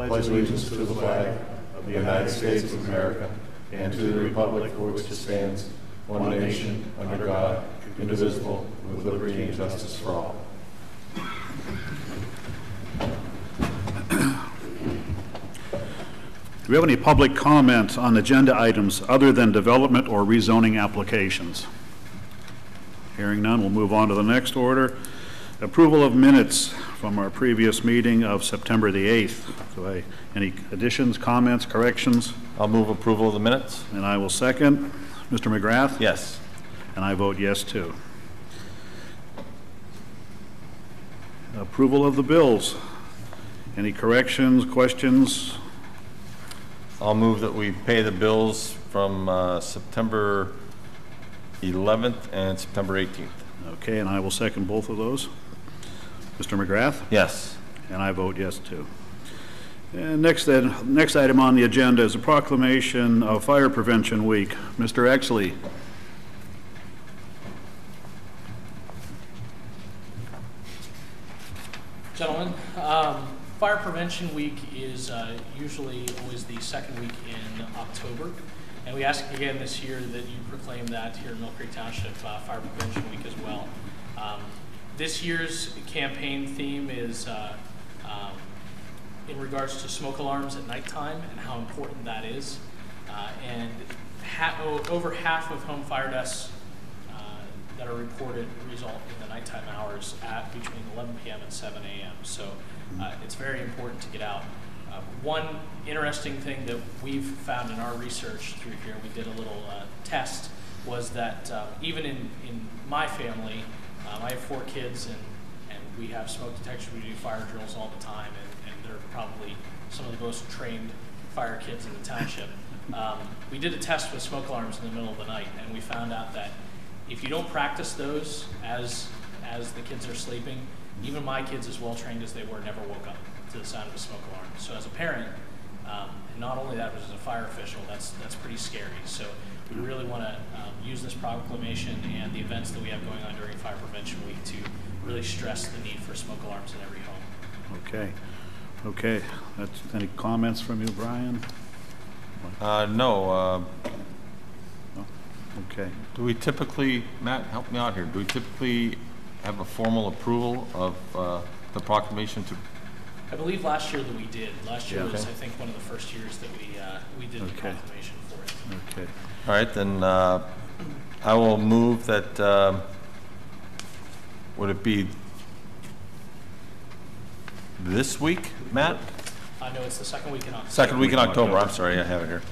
pledge allegiance to the flag of the United States of America and to the republic for which it stands, one nation, under God, indivisible, with liberty and justice for all. Do we have any public comments on agenda items other than development or rezoning applications? Hearing none, we'll move on to the next order. Approval of minutes from our previous meeting of September the 8th. Any additions, comments, corrections? I'll move approval of the minutes. And I will second. Mr. McGrath? Yes. And I vote yes too. Approval of the bills. Any corrections, questions? I'll move that we pay the bills from September 11th and September 18th. Okay, and I will second both of those. Mr. McGrath? Yes. And I vote yes too. And next item on the agenda is a proclamation of Fire Prevention Week. Mr. Exley. Gentlemen, Fire Prevention Week is usually always the second week in October, and we ask again this year that you proclaim that here in Mill Creek Township Fire Prevention Week as well. This year's campaign theme is in regards to smoke alarms at nighttime and how important that is. And over half of home fire deaths that are reported result in the nighttime hours at between 11 p.m. and 7 a.m. So it's very important to get out. One interesting thing that we've found in our research through here, we did a little test, was that even in my family, I have 4 kids and we have smoke detection. We do fire drills all the time, and they're probably some of the most trained fire kids in the township. We did a test with smoke alarms in the middle of the night, and we found out that if you don't practice those as the kids are sleeping, even my kids, as well trained as they were, never woke up to the sound of a smoke alarm. So as a parent, and not only that, but as a fire official, that's pretty scary. So we really want to use this proclamation and the events that we have going on during Fire Prevention Week to really stress the need for smoke alarms in every home. Okay. Okay. Any comments from you, Brian? No. No? Okay. Do we typically, Matt, help me out here, do we typically have a formal approval of the proclamation to? I believe last year that we did. Last year was, Okay. I think, one of the first years that we did the proclamation for it. Okay. All right, then I will move that, would it be this week, Matt? No, it's the second week in October. Second week in October, I'm sorry, I have it here.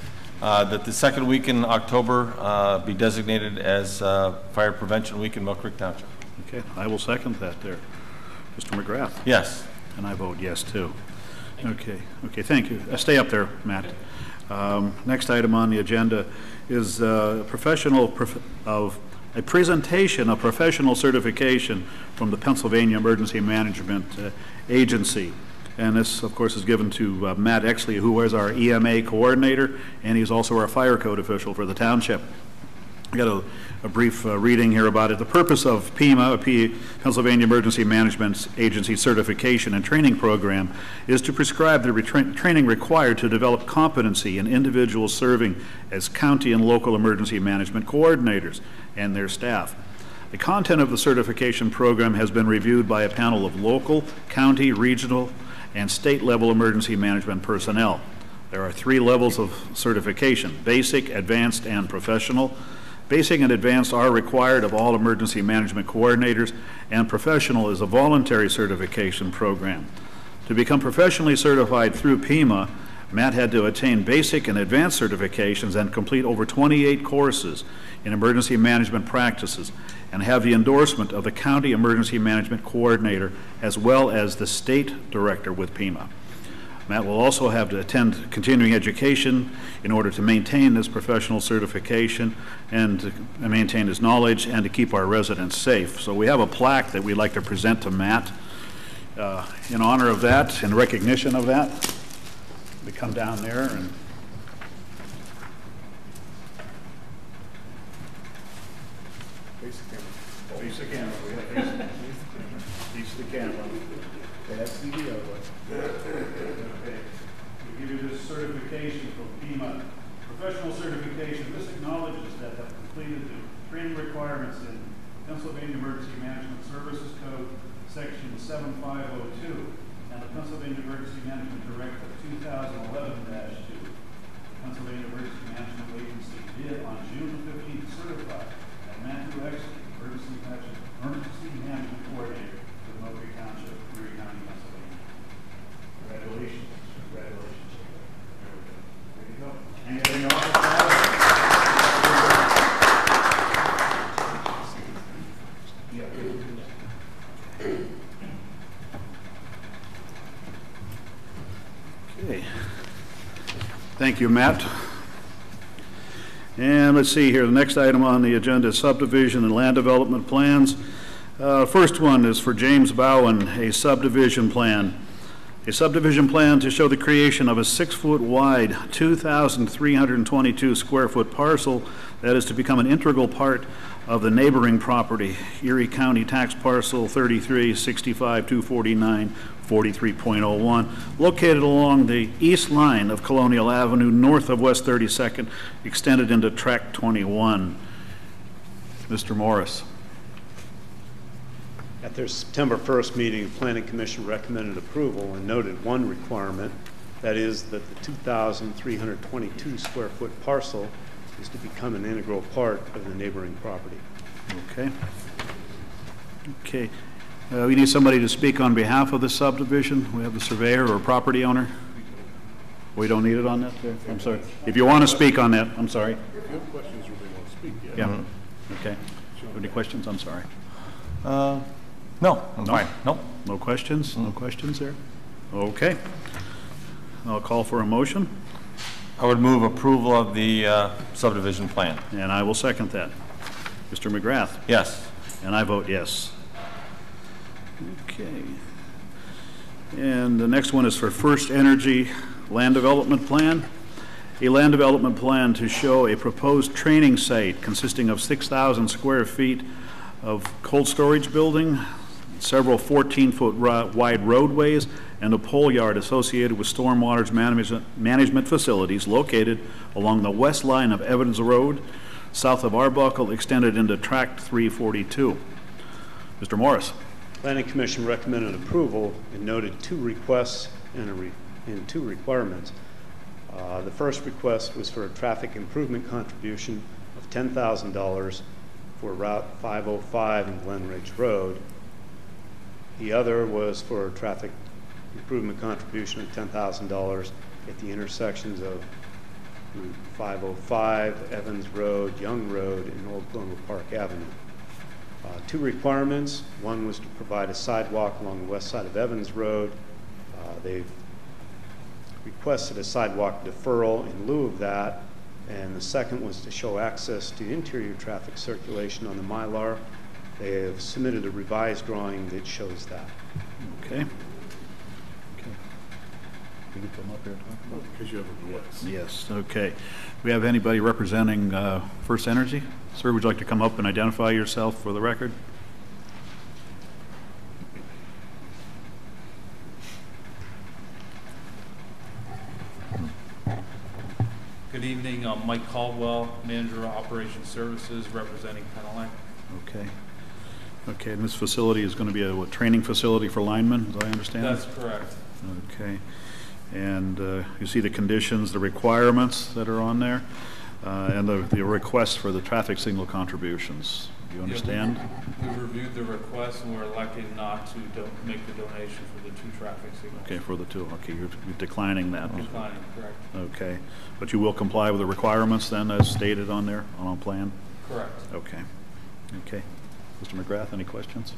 That the second week in October be designated as Fire Prevention Week in Mill Creek Township. Okay, I will second that there. Mr. McGrath? Yes. And I vote yes too. Okay, okay, thank you. Stay up there, Matt. Next item on the agenda is a presentation of professional certification from the Pennsylvania Emergency Management Agency. And this, of course, is given to Matt Exley, who is our EMA coordinator, and he's also our fire code official for the township. I got a brief reading here about it. The purpose of PEMA, Pennsylvania Emergency Management Agency Certification and Training Program, is to prescribe the training required to develop competency in individuals serving as county and local emergency management coordinators and their staff. The content of the certification program has been reviewed by a panel of local, county, regional, and state-level emergency management personnel. There are 3 levels of certification: basic, advanced, and professional. Basic and advanced are required of all emergency management coordinators, and professional is a voluntary certification program. To become professionally certified through PEMA, Matt had to attain basic and advanced certifications and complete over 28 courses in emergency management practices and have the endorsement of the County Emergency Management Coordinator as well as the State Director with PEMA. Matt will also have to attend continuing education in order to maintain this professional certification and to maintain his knowledge and to keep our residents safe. So we have a plaque that we'd like to present to Matt in honor of that, in recognition of that. We come down there and face the camera. Face the camera. Face the camera. That's the video. Okay. give you this certification from FEMA, professional certification. This acknowledges that have completed the training requirements in Pennsylvania Emergency Management Services Code, Section 7502, and the Pennsylvania Emergency Management Directive 2011-2. The Pennsylvania Emergency Management Agency did on June 15th certify that Matthew Exley, Emergency Management Coordinator for Montgomery Township, Erie County, Pennsylvania. Congratulations. Congratulations. There you go. Anything else? Okay. Thank you, Matt. And let's see here. The next item on the agenda is subdivision and land development plans. First one is for James Bowen, a subdivision plan. A subdivision plan to show the creation of a 6-foot wide, 2,322 square foot parcel that is to become an integral part of the neighboring property, Erie County Tax Parcel 33-65-249-43.01, located along the east line of Colonial Avenue, north of West 32nd, extended into Tract 21. Mr. Morris. At their September 1st meeting, the Planning Commission recommended approval and noted one requirement, that is that the 2,322 square foot parcel is to become an integral part of the neighboring property. Okay. Okay. We need somebody to speak on behalf of the subdivision. We have the surveyor or property owner. We don't need it on that there? I'm sorry. If you want to speak on that, I'm sorry. If you have questions, you really want to speak, yeah. Yeah. Okay. Any questions? I'm sorry. No, I'm fine. Nope. No questions? No questions there? Okay. I'll call for a motion, I would move approval of the subdivision plan. and I will second that. Mr. McGrath? Yes. And I vote yes. Okay. And the next one is for First Energy Land Development Plan. A land development plan to show a proposed training site consisting of 6,000 square feet of cold storage building, several 14-foot wide roadways, and a pole yard associated with stormwater management facilities located along the west line of Evans Road, south of Arbuckle, extended into Tract 342. Mr. Morris. Planning Commission recommended approval and noted two requests and two requirements. The first request was for a traffic improvement contribution of $10,000 for Route 505 and Glen Ridge Road. The other was for a traffic improvement contribution of $10,000 at the intersections of Route 505, Evans Road, Young Road, and Old Glenwood Park Avenue. Two requirements. One was to provide a sidewalk along the west side of Evans Road. They've requested a sidewalk deferral in lieu of that, and the second was to show access to interior traffic circulation on the Mylar. They have submitted a revised drawing that shows that. Okay. Okay. You can come up here and talk about it? Because you have a voice. Yes, okay. Do we have anybody representing First Energy? Sir, would you like to come up and identify yourself for the record? Good evening. I'm Mike Caldwell, Manager of Operations Services, representing Penelec. Okay. Okay, and this facility is going to be a training facility for linemen, as I understand? That's correct. Okay. And you see the conditions, the requirements that are on there, and the request for the traffic signal contributions. Do you understand? We reviewed the request and we're elected not to make the donation for the two traffic signals. Okay, for the two. Okay, you're declining that. Declining, correct. Okay. But you will comply with the requirements then as stated on there, on a plan? Correct. Okay. Okay. Mr. McGrath, any questions?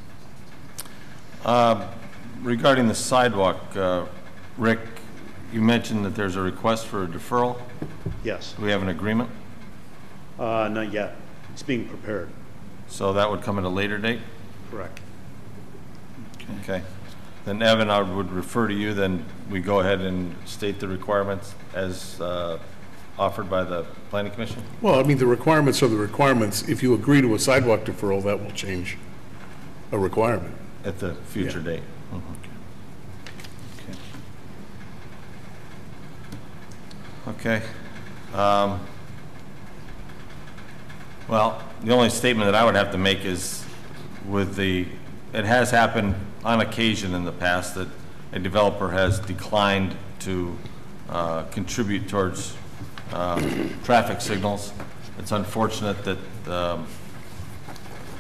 Regarding the sidewalk, Rick, you mentioned that there's a request for a deferral. Yes. Do we have an agreement? Not yet. It's being prepared. So that would come at a later date? Correct. Okay. Then Evan, I would refer to you, then we go ahead and state the requirements as offered by the Planning Commission? Well, I mean, the requirements are the requirements. If you agree to a sidewalk deferral, that will change a requirement. At the future Yeah. date? Okay. Okay. Well, the only statement that I would have to make is it has happened on occasion in the past that a developer has declined to contribute towards traffic signals. It's unfortunate that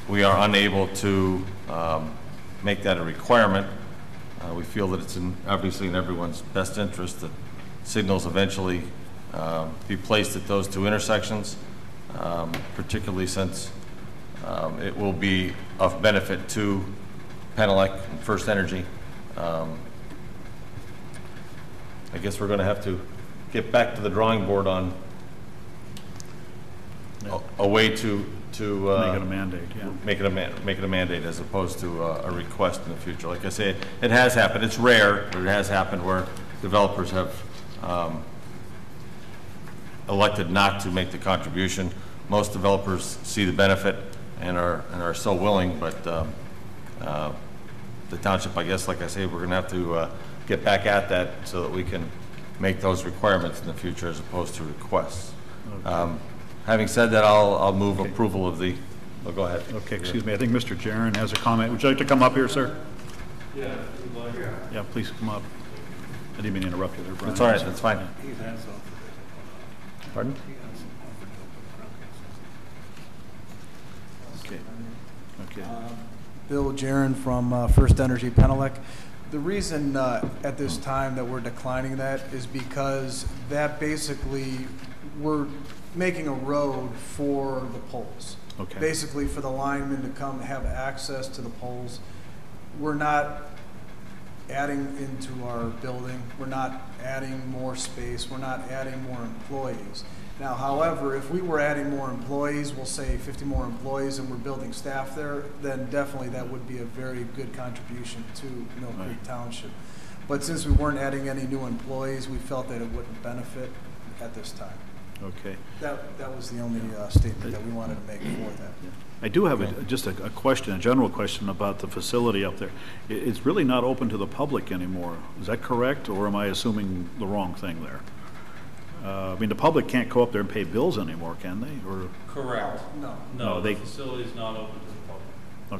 we are unable to make that a requirement. We feel that it's obviously in everyone's best interest that signals eventually be placed at those two intersections, particularly since it will be of benefit to Penelec and First Energy. I guess we're going to have to get back to the drawing board on a way to Make it a mandate, yeah. make it a mandate as opposed to a request in the future. Like I say, it has happened. It's rare, but it has happened where developers have elected not to make the contribution. Most developers see the benefit and are so willing, but the township, I guess, like I say, we're going to have to get back at that so that we can make those requirements in the future as opposed to requests. Okay. Having said that, I'll move approval of the, go ahead. Okay, excuse me, I think Mr. Jaron has a comment. Would you like to come up here, sir? Yeah, if you'd like. Yeah, please come up. I didn't mean to interrupt you there, Brian. That's all right, that's fine. Pardon? Okay. Okay. Bill Jaron from First Energy Penelec. The reason at this time that we're declining that is because that basically we're making a road for the poles. Okay. Basically for the linemen to come have access to the poles. We're not adding into our building. We're not adding more space. We're not adding more employees. Now, however, if we were adding more employees, we'll say 50 more employees, and we're building staff there, then definitely that would be a very good contribution to Mill Creek Township. But since we weren't adding any new employees, we felt that it wouldn't benefit at this time. Okay. That was the only statement that we wanted to make for that. I do have just a question, a general question about the facility up there. It's really not open to the public anymore. Is that correct, or am I assuming the wrong thing there? I mean, the public can't go up there and pay bills anymore, can they? Or Correct. No. No, they- the facility is not open to the public.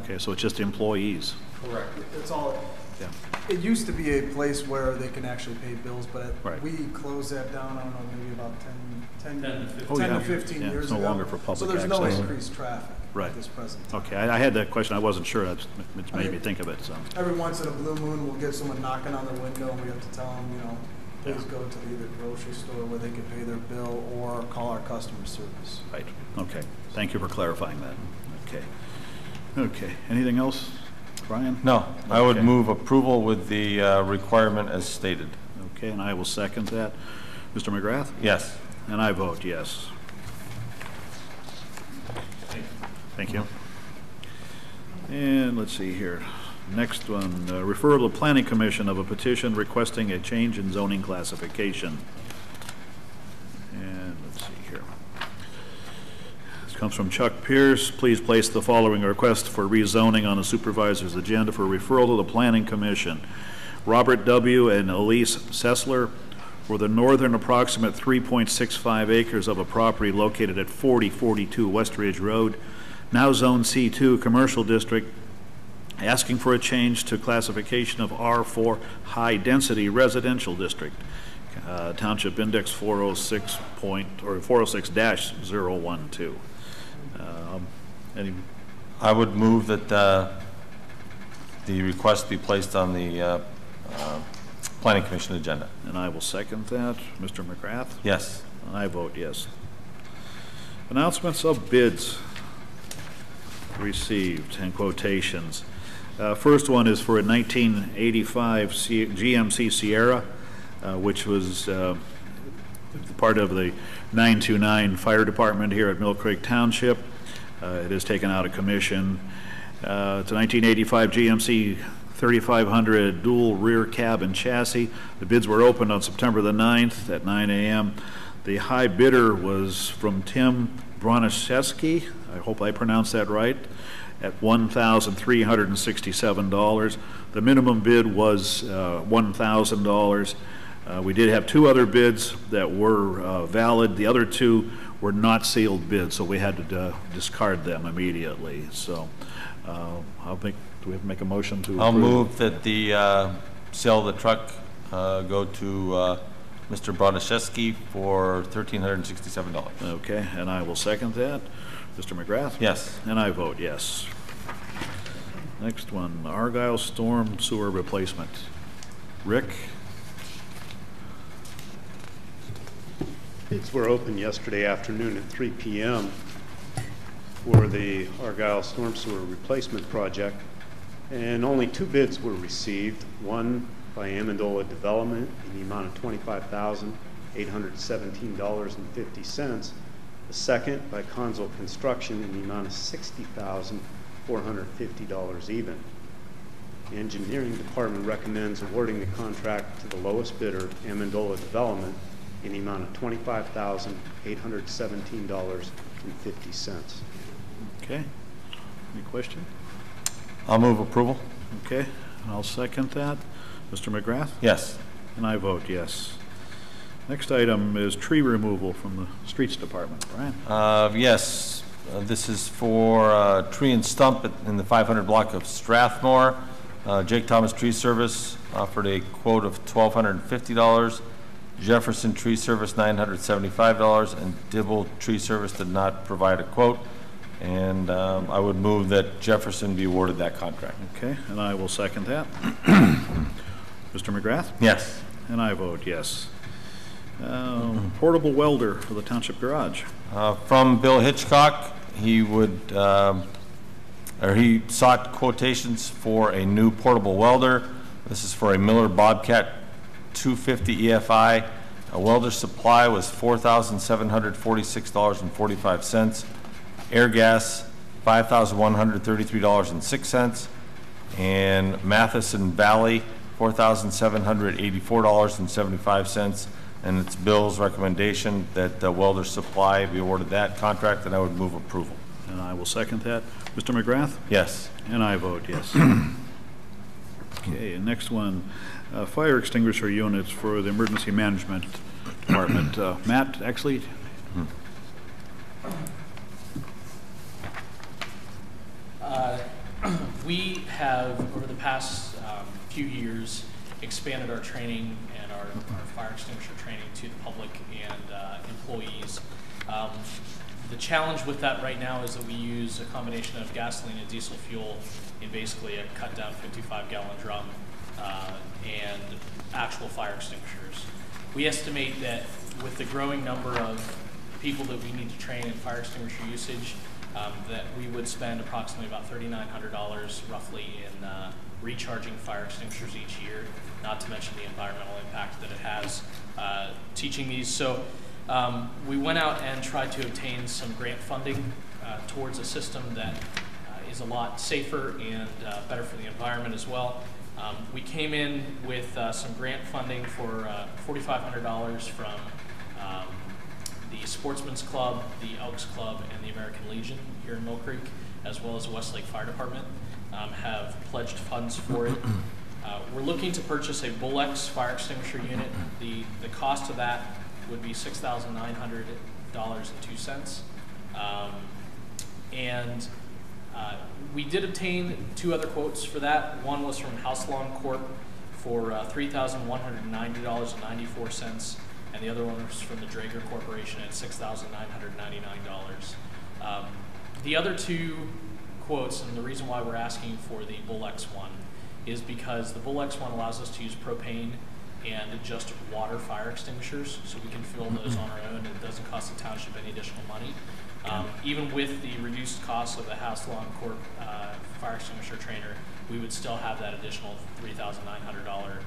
okay, so it's just employees. Correct. It's all. Yeah. It used to be a place where they can actually pay bills, but Right. we closed that down, I don't know, maybe about 10 to 15 Oh, yeah. to 15 Yeah, years it's no ago. longer for public So there's no access. increased traffic Right. at this present time. Okay, I had that question. I wasn't sure. It made me think of it. So. Every once in a blue moon, we'll get someone knocking on their window, and we have to tell them, please Yeah. go to either grocery store where they can pay their bill or call our customer service. Right. Okay. Thank you for clarifying that. Okay. Okay. Anything else, Brian? No, I would Okay. move approval with the requirement as stated. Okay, and I will second that. Mr. McGrath? Yes. And I vote yes. Thank you. And let's see here. Next one, referral to the Planning Commission of a petition requesting a change in zoning classification. And let's see here. This comes from Chuck Pierce. Please place the following request for rezoning on the supervisor's agenda for referral to the Planning Commission. Robert W. and Elise Sessler for the northern approximate 3.65 acres of a property located at 4042 West Ridge Road, now Zone C2 Commercial District, asking for a change to classification of R4 High Density Residential District, Township Index 406-012. I would move that the request be placed on the Planning Commission agenda. And I will second that. Mr. McGrath? Yes. And I vote yes. Announcements of bids received and quotations. First one is for a 1985 GMC Sierra, which was part of the 929 Fire Department here at Mill Creek Township. It is taken out of commission. It's a 1985 GMC 3500 dual rear cab and chassis. The bids were opened on September the 9th at 9 a.m. The high bidder was from Tim Broniszewski, I hope I pronounced that right, at $1,367. The minimum bid was $1,000. We did have 2 other bids that were valid. The other 2 were not sealed bids, so we had to discard them immediately. So do we have to make a motion to I'll approve? move that the sale of the truck go to Mr. Brodaszewski for $1,367. Okay, and I will second that. Mr. McGrath? Yes. And I vote yes. Next one, Argyle Storm Sewer Replacement. Rick? Bids were open yesterday afternoon at 3 p.m. for the Argyle Storm Sewer Replacement Project, and only 2 bids were received, one by Amendola Development in the amount of $25,817.50, the second by Consul Construction in the amount of $60,450 even. The Engineering Department recommends awarding the contract to the lowest bidder, Amendola Development, in the amount of $25,817.50. Okay. Any question? I'll move approval. Okay, and I'll second that. Mr. McGrath? Yes. And I vote yes. Next item is tree removal from the Streets Department. Brian? Yes, this is for tree and stump in the 500 block of Strathmore. Jake Thomas Tree Service offered a quote of $1,250. Jefferson Tree Service $975, and Dibble Tree Service did not provide a quote. And I would move that Jefferson be awarded that contract. Okay, and I will second that. Mr. McGrath? Yes. And I vote yes. Portable welder for the Township Garage. From Bill Hitchcock, he sought quotations for a new portable welder. This is for a Miller Bobcat 250 EFI. A welder supply was $4,746.45. Air gas, $5,133.06. And Matheson Valley, $4,784.75. And it's Bill's recommendation that the welder supply be awarded that contract, and I would move approval. And I will second that. Mr. McGrath? Yes. And I vote yes. Okay, and next one, fire extinguisher units for the Emergency Management Department. Matt, actually? We have, over the past few years, expanded our training and our fire extinguisher training to the public and employees. The challenge with that right now is that we use a combination of gasoline and diesel fuel in basically a cut-down 55-gallon drum and actual fire extinguishers. We estimate that with the growing number of people that we need to train in fire extinguisher usage, that we would spend approximately about $3,900 roughly in recharging fire extinguishers each year, not to mention the environmental impact that it has teaching these. So we went out and tried to obtain some grant funding towards a system that is a lot safer and better for the environment as well. We came in with some grant funding for $4,500 from the Sportsman's Club, the Elks Club, and the American Legion here in Mill Creek, as well as Westlake Fire Department, have pledged funds for it. We're looking to purchase a Bullex fire extinguisher unit. The cost of that would be $6,900.02. We did obtain 2 other quotes for that. One was from House Lawn Corp for $3,190.94, and the other one was from the Draeger Corporation at $6,999. The other 2 quotes, and the reason why we're asking for the Bullex one, is because the Bullex one allows us to use propane and just water fire extinguishers, so we can fill those on our own, and it doesn't cost the township any additional money. Even with the reduced cost of the House Lawn Corp fire extinguisher trainer, we would still have that additional $3,900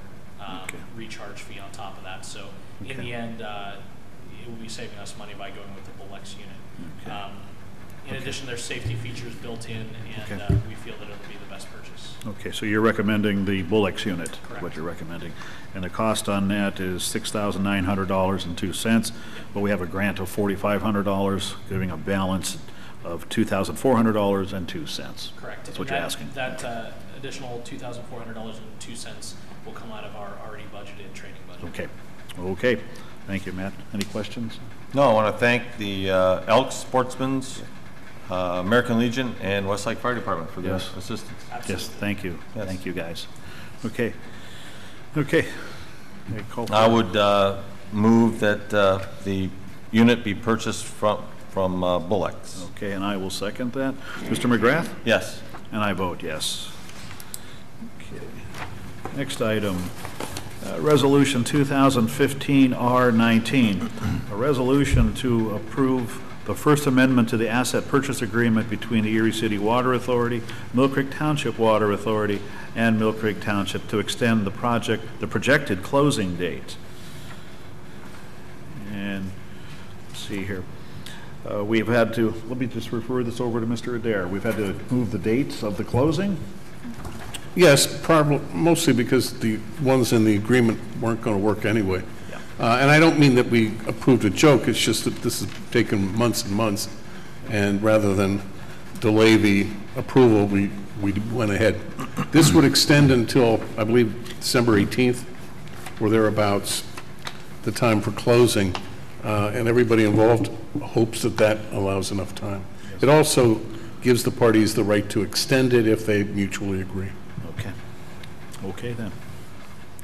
recharge fee on top of that. So in the end, it will be saving us money by going with the Bullex unit. In addition, there's safety features built in, and we feel that it'll be the best purchase. Okay, so you're recommending the Bullex unit, Correct. what you're recommending. And the cost on that is $6,900.02, but we have a grant of $4,500, giving a balance of $2,400.02. Correct. That's what you're asking. That additional $2,400.02 will come out of our already budgeted training budget. Okay, Okay, thank you, Matt. Any questions? No, I want to thank the Elks Sportsmen's, American Legion, and Westlake Fire Department for their Yes. assistance. Yes, thank you. Yes. Thank you, guys. Okay. Okay. Okay, call for- I would move that the unit be purchased from Bullocks. Okay, and I will second that. Mr. McGrath? Yes. And I vote yes. Okay. Next item, Resolution 2015 R19, a resolution to approve the First Amendment to the Asset Purchase Agreement between the Erie City Water Authority, Mill Creek Township Water Authority, and Mill Creek Township to extend the projected closing date. And let's see here. We've had to, let me just refer this over to Mr. Adair. We've had to move the dates of the closing. Yes, mostly because the ones in the agreement weren't going to work anyway. And I don't mean that we approved a joke, it's just that this has taken months and months, and rather than delay the approval, we went ahead. This would extend until, I believe, December 18th, or thereabouts, the time for closing, and everybody involved hopes that that allows enough time. It also gives the parties the right to extend it if they mutually agree. Okay. Okay, then.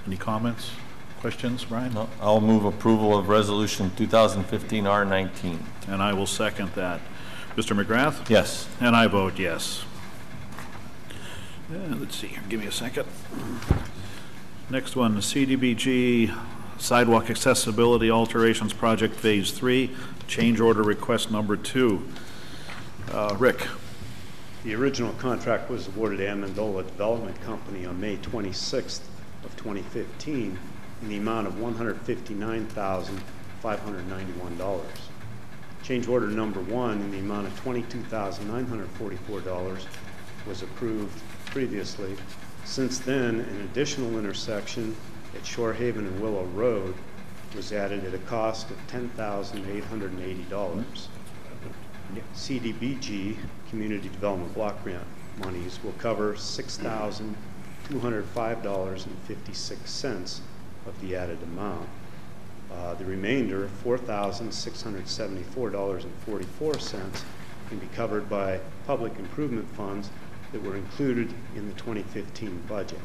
Any comments, questions, Brian? No, I'll move approval of Resolution 2015 R19. And I will second that. Mr. McGrath? Yes. And I vote yes. Let's see here, give me a second. Next one, CDBG Sidewalk Accessibility Alterations Project Phase 3, change order request number 2. Rick? The original contract was awarded to Amendola Development Company on May 26th of 2015 in the amount of $159,591. Change order number 1 in the amount of $22,944 was approved previously. Since then, an additional intersection at Shorehaven and Willow Road was added at a cost of $10,880. CDBG, Community Development Block Grant monies, will cover $6,205.56 of the added amount. The remainder, $4,674.44, can be covered by public improvement funds that were included in the 2015 budget.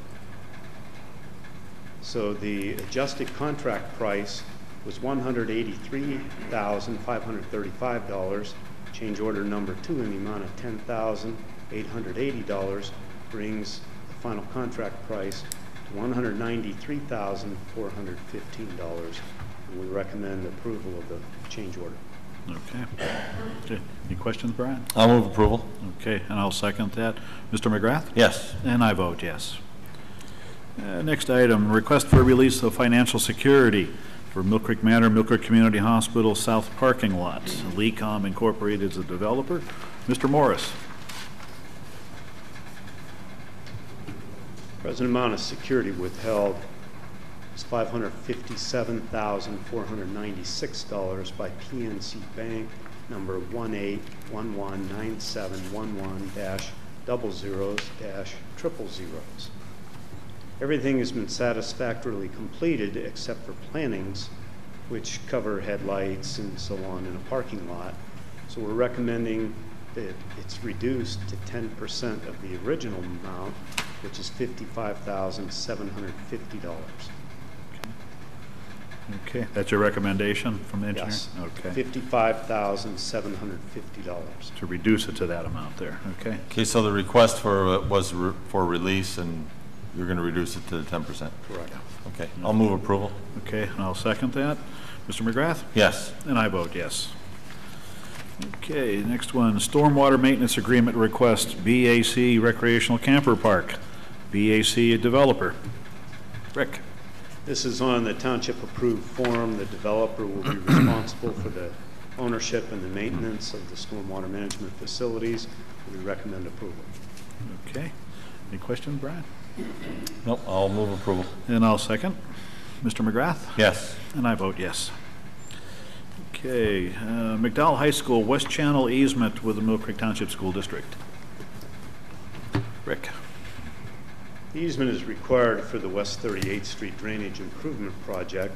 So the adjusted contract price was $183,535. Change order number 2 in the amount of $10,880 brings the final contract price to $193,415. And we recommend approval of the change order. Okay. Okay. Any questions, Brian? I'll move approval. Okay, and I'll second that. Mr. McGrath? Yes. And I vote yes. Next item, request for release of financial security for Mill Creek Manor, Mill Creek Community Hospital South Parking Lot. LECOM Incorporated is the developer. Mr. Morris. Present amount of security withheld is $557,496 by PNC Bank number 1819711-00-000. Everything has been satisfactorily completed except for plantings, which cover headlights and so on in a parking lot. So we're recommending that it's reduced to 10% of the original amount, which is $55,750. Okay, that's your recommendation from the engineer? Yes. Okay. $55,750. To reduce it to that amount there, okay? Okay, so the request was for release, and you're going to reduce it to the 10%? Correct. Okay, I'll move approval. Okay, and I'll second that. Mr. McGrath? Yes. And I vote yes. Okay, next one, Stormwater Maintenance Agreement Request, BAC Recreational Camper Park. BAC developer. Rick? This is on the township-approved form. The developer will be responsible for the ownership and the maintenance of the stormwater management facilities. We recommend approval. Okay. Any questions, Brian? Nope, I'll move approval. And I'll second. Mr. McGrath? Yes. And I vote yes. Okay, McDowell High School West Channel easement with the Mill Creek Township School District. Rick? The easement is required for the West 38th Street Drainage Improvement Project.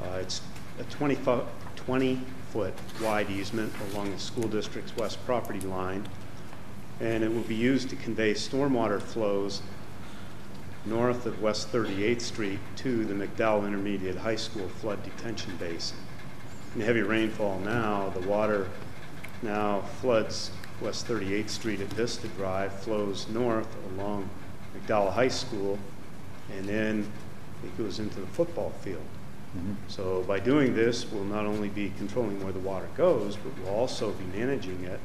It's a 20-foot wide easement along the school district's west property line, and it will be used to convey stormwater flows north of West 38th Street to the McDowell Intermediate High School flood detention basin. In heavy rainfall now, the water now floods West 38th Street at Vista Drive, flows north along McDowell High School, and then it goes into the football field. So by doing this, we'll not only be controlling where the water goes, but we'll also be managing it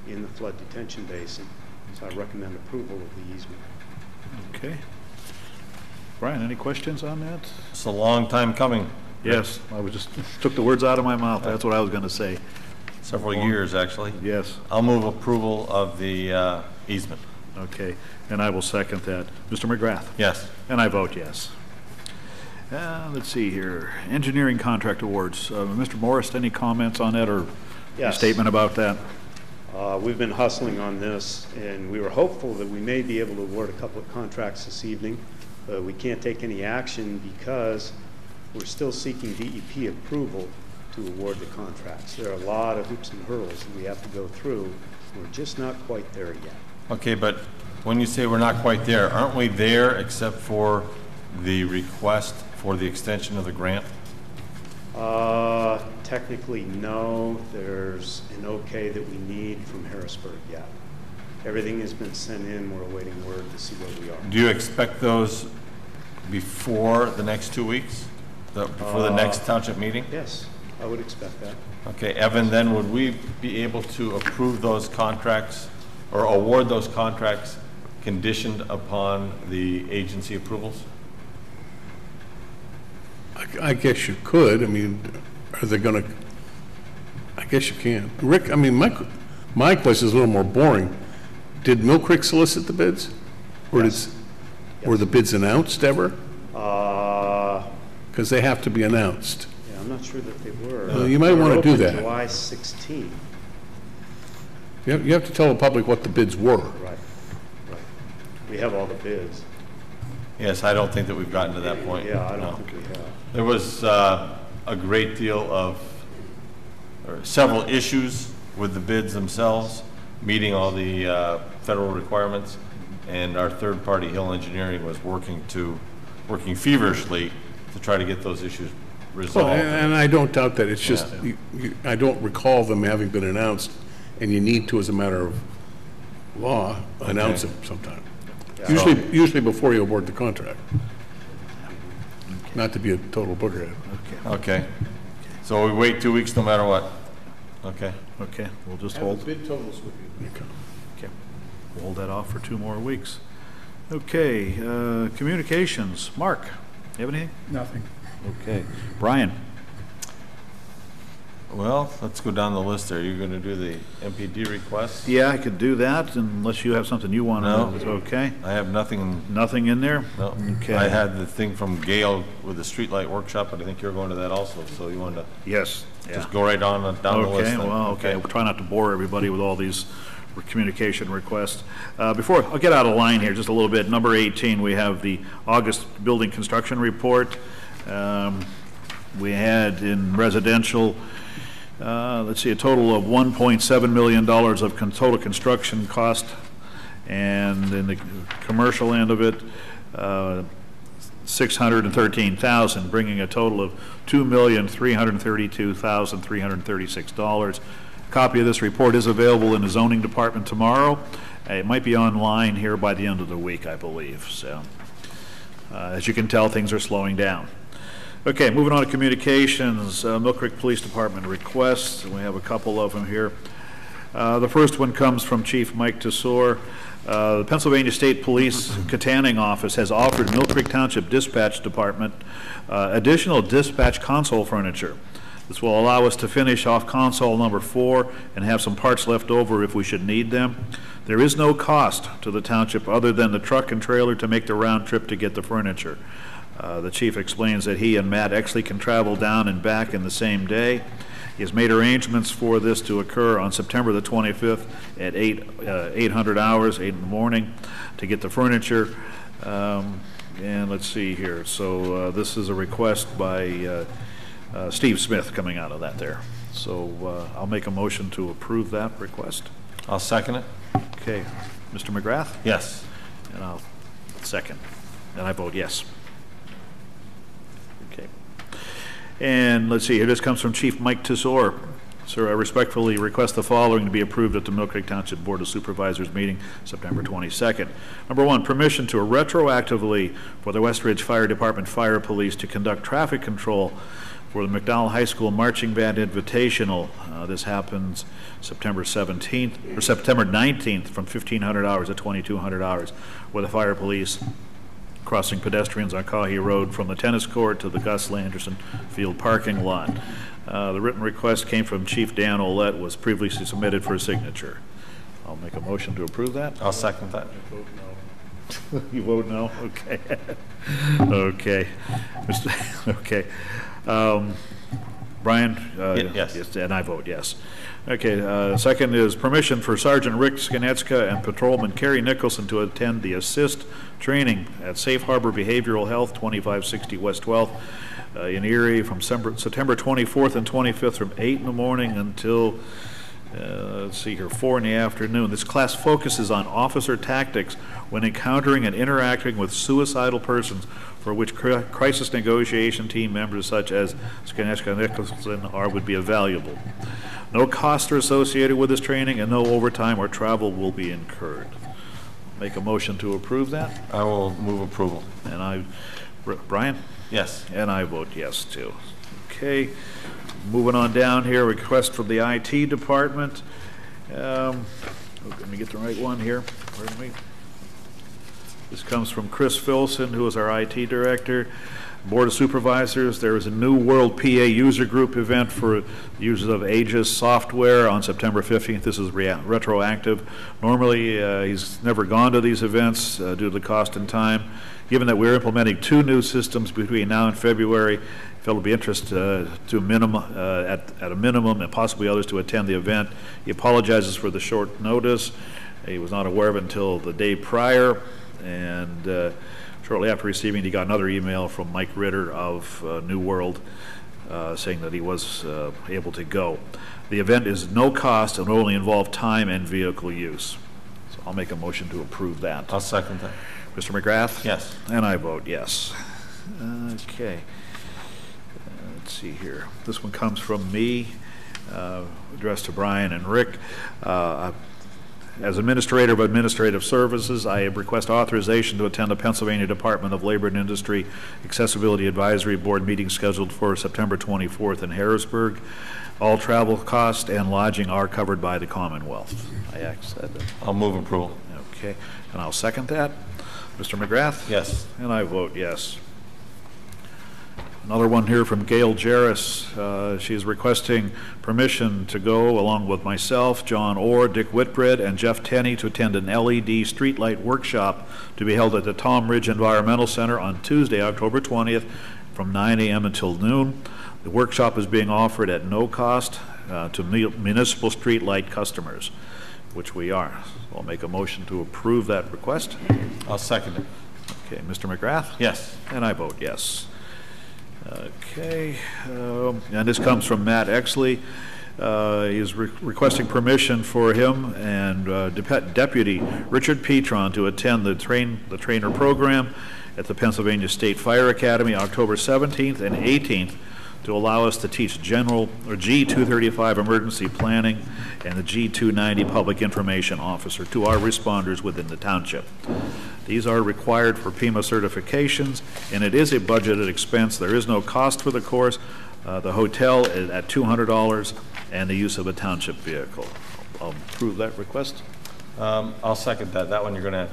in the flood detention basin. So I recommend approval of the easement. Okay. Brian, any questions on that? It's a long time coming. Yes, I was just took the words out of my mouth. That's what I was going to say. Several years, actually. Yes. I'll move approval of the easement. Okay, and I will second that. Mr. McGrath? Yes. And I vote yes. Let's see here. Engineering contract awards. Mr. Morris, any comments on that or a Yes. statement about that? We've been hustling on this, and we were hopeful that we may be able to award a couple of contracts this evening. We can't take any action because we're still seeking DEP approval to award the contracts. There are a lot of hoops and hurdles that we have to go through. We're just not quite there yet. Okay, but when you say we're not quite there, aren't we there except for the request for the extension of the grant? Technically, no. There's an okay that we need from Harrisburg yet. Everything has been sent in. We're awaiting word to see where we are. Do you expect those before the next 2 weeks? Before the next township meeting? Yes, I would expect that. Okay, Evan, then would we be able to approve those contracts or award those contracts conditioned upon the agency approvals? I guess you could. I mean, are they going to, I guess you can. Rick, I mean, my question is a little more boring. Did Mill Creek solicit the bids? Or Yes. were the bids announced ever? Yeah, Because they have to be announced. I'm not sure that they were. You might They were wanna do open that. July 16th. You have to tell the public what the bids were. Right, right. We have all the bids. Yes, I don't think that we've gotten to that point. Yeah, I No. don't think we have. There was a great deal of, or several issues with the bids themselves, meeting all the federal requirements, and our third-party Hill Engineering was working feverishly to try to get those issues Well, resolved. and I don't doubt that. It's just, Yeah. I don't recall them having been announced, and you need to, as a matter of law, announce them sometime. Yeah. Usually before you award the contract. Not to be a total boogerhead. Okay. So we wait 2 weeks no matter what? Okay. Okay, we'll just hold. bid totals with you. Okay, we'll hold that off for 2 more weeks. Okay, communications. Mark, you have anything? Nothing. Okay, Brian. Well, let's go down the list there. You're going to do the MPD requests? Yeah, I could do that unless you have something you want to. No. Okay, I have nothing. nothing in there? No. Okay. I had the thing from Gail with the streetlight workshop, but I think you're going to that also, so you wanted to Yes. just go right on down the list Okay, then? well, okay, we'll try not to bore everybody with all these communication requests. Before, I'll get out of line here just a little bit. Number 18, we have the August building construction report. We had in residential, let's see, a total of $1.7 million of total construction cost, and in the commercial end of it, $613,000, bringing a total of $2,332,336. Copy of this report is available in the zoning department tomorrow. It might be online here by the end of the week, I believe. So, as you can tell, things are slowing down. Okay, moving on to communications. Mill Creek Police Department requests. We have a couple of them here. The first one comes from Chief Mike Tesor. The Pennsylvania State Police Katanning Office has offered Mill Creek Township Dispatch Department additional dispatch console furniture. This will allow us to finish off console number 4 and have some parts left over if we should need them. There is no cost to the township other than the truck and trailer to make the round trip to get the furniture. The chief explains that he and Matt Exley can travel down and back in the same day. He has made arrangements for this to occur on September the 25th at 800 hours, 8 in the morning, to get the furniture. And let's see here. So this is a request by Steve Smith coming out of that there. So I'll make a motion to approve that request. I'll second it. Okay, Mr. McGrath? Yes. And I'll second. And I vote yes. Okay. And let's see, here this comes from Chief Mike Tesor. Sir, I respectfully request the following to be approved at the Mill Creek Township Board of Supervisors meeting September 22nd. Number one, permission to retroactively for the West Ridge Fire Department Fire Police to conduct traffic control for the McDowell High School Marching Band Invitational. This happens September 17th, or September 19th from 1,500 hours to 2,200 hours, with the fire police crossing pedestrians on Cahee Road from the tennis court to the Gus Landerson Field parking lot. The written request came from Chief Dan Olette, was previously submitted for signature. I'll make a motion to approve that. I'll second that. You vote no? Okay. Okay. Okay. Brian? Yes. And I vote yes. Okay, second is permission for Sergeant Rick Skanetska and Patrolman Kerry Nicholson to attend the ASSIST training at Safe Harbor Behavioral Health, 2560 West 12th in Erie from September 24th and 25th from 8 in the morning until, let's see here, 4 in the afternoon. This class focuses on officer tactics when encountering and interacting with suicidal persons, for which crisis negotiation team members such as Skanetska Nicholson would be valuable. No costs are associated with this training, and no overtime or travel will be incurred. Make a motion to approve that. I will move approval. And Brian? Yes. And I vote yes, too. Okay, moving on down here, request from the IT department. Let me get the right one here. Pardon me. This comes from Chris Filson, who is our IT director. Board of Supervisors, there is a New World PA user group event for users of Aegis software on September 15th. This is retroactive. Normally, he's never gone to these events due to the cost and time. Given that we're implementing 2 new systems between now and February, I felt it would be interest at a minimum, and possibly others to attend the event. He apologizes for the short notice. He was not aware of it until the day prior, and shortly after receiving it, he got another email from Mike Ritter of New World saying that he was able to go. The event is no cost and will only involve time and vehicle use. So I'll make a motion to approve that. I'll second that. Mr. McGrath? Yes. And I vote yes. Okay. Let's see here. This one comes from me, addressed to Brian and Rick. As Administrator of Administrative Services, I request authorization to attend the Pennsylvania Department of Labor and Industry Accessibility Advisory Board meeting scheduled for September 24th in Harrisburg. All travel costs and lodging are covered by the Commonwealth. I accept that. I'll move approval. Okay, and I'll second that. Mr. McGrath? Yes. And I vote yes. Another one here from Gail Jarris. She is requesting permission to go along with myself, John Orr, Dick Whitbread, and Jeff Tenney to attend an LED streetlight workshop to be held at the Tom Ridge Environmental Center on Tuesday, October 20th from 9 a.m. until noon. The workshop is being offered at no cost to municipal streetlight customers, which we are. So I'll make a motion to approve that request. I'll second it. Okay, Mr. McGrath? Yes. And I vote yes. Okay, and this comes from Matt Exley. He is requesting permission for him and Deputy Richard Petron to attend the trainer program at the Pennsylvania State Fire Academy October 17th and 18th to allow us to teach general or G235 emergency planning and the G290 public information officer to our responders within the township. These are required for PEMA certifications, and it is a budgeted expense. There is no cost for the course. The hotel is at $200 and the use of a township vehicle. I'll approve that request. I'll second that. That one you're going to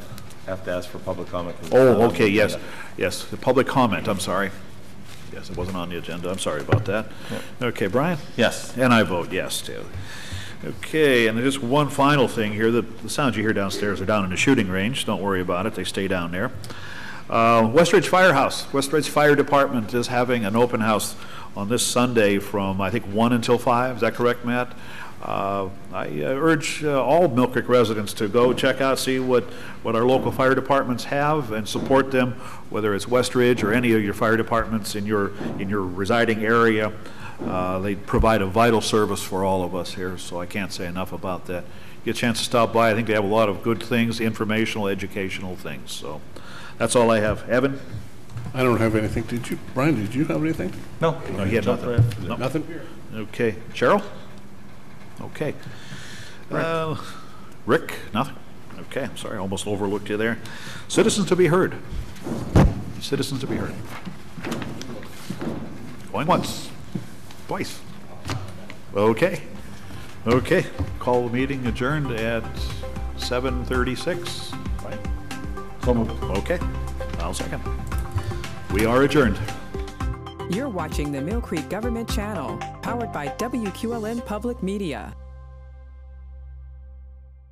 have to ask for public comment. Oh, okay, yes. Yes, the public comment, I'm sorry. Yes, it wasn't on the agenda. I'm sorry about that. Yeah. Okay, Brian? Yes. And I vote yes, too. Okay, and just one final thing here. The sounds you hear downstairs are down in the shooting range. Don't worry about it. They stay down there. West Ridge Firehouse. West Ridge Fire Department is having an open house on this Sunday from, I think, 1 until 5. Is that correct, Matt? I urge all Mill Creek residents to go check out, see what our local fire departments have, and support them, whether it's West Ridge or any of your fire departments in your residing area. They provide a vital service for all of us here, so I can't say enough about that. Get a chance to stop by. I think they have a lot of good things, informational, educational things. So that's all I have. Evan? I don't have anything. Did you, Brian, did you have anything? No. No, he had nothing. No. Nothing? Okay. Cheryl? Okay. Rick? Nothing? Okay, I'm sorry, I almost overlooked you there. Citizens to be heard. Citizens to be heard. Going once. Twice. Okay. Okay. Call the meeting adjourned at 7:36. Right? So moved. Okay. I'll second. We are adjourned. You're watching the Mill Creek Government Channel, powered by WQLN Public Media.